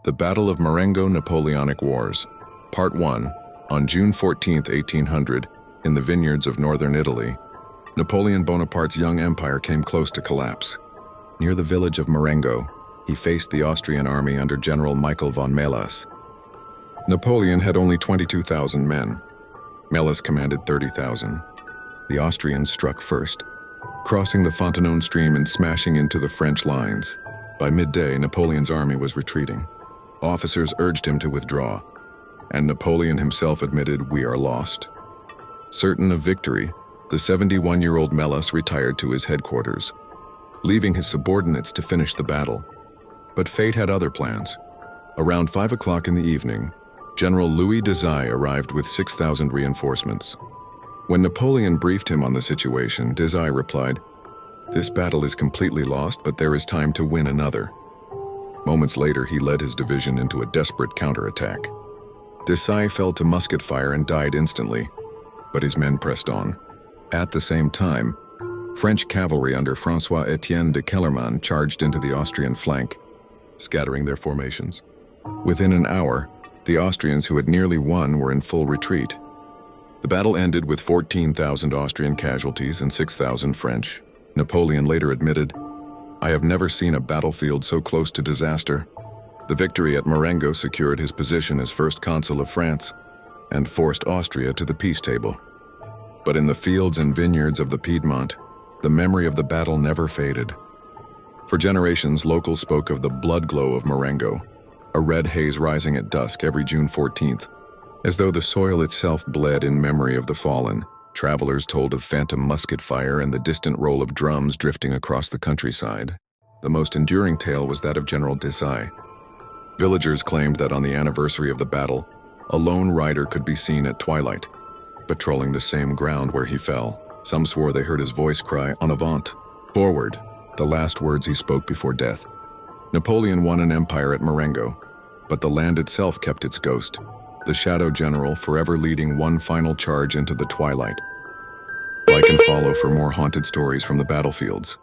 The Battle of Marengo Napoleonic Wars, Part 1, on June 14, 1800, in the vineyards of northern Italy, Napoleon Bonaparte's young empire came close to collapse. Near the village of Marengo, he faced the Austrian army under General Michael von Melas. Napoleon had only 22,000 men. Melas commanded 30,000. The Austrians struck first, crossing the Fontaine stream and smashing into the French lines. By midday, Napoleon's army was retreating. Officers urged him to withdraw, and Napoleon himself admitted, "We are lost." Certain of victory, the 71-year-old Melas retired to his headquarters, leaving his subordinates to finish the battle. But fate had other plans. Around 5 o'clock in the evening, General Louis Desire arrived with 6,000 reinforcements. When Napoleon briefed him on the situation, Desire replied, "This battle is completely lost, but there is time to win another." Moments later, he led his division into a desperate counterattack. Desire fell to musket fire and died instantly, but his men pressed on. At the same time, French cavalry under François-Étienne de Kellermann charged into the Austrian flank, scattering their formations. Within an hour, the Austrians who had nearly won were in full retreat. The battle ended with 14,000 Austrian casualties and 6,000 French. Napoleon later admitted, "I have never seen a battlefield so close to disaster." The victory at Marengo secured his position as first consul of France and forced Austria to the peace table. But in the fields and vineyards of the Piedmont, the memory of the battle never faded. For generations, locals spoke of the blood glow of Marengo, a red haze rising at dusk every June 14th, as though the soil itself bled in memory of the fallen. Travelers told of phantom musket fire and the distant roll of drums drifting across the countryside. The most enduring tale was that of General Desire. Villagers claimed that on the anniversary of the battle, a lone rider could be seen at twilight, patrolling the same ground where he fell. Some swore they heard his voice cry, "En avant, forward," the last words he spoke before death. Napoleon won an empire at Marengo, but the land itself kept its ghost, the shadow general forever leading one final charge into the twilight. Like and follow for more haunted stories from the battlefields.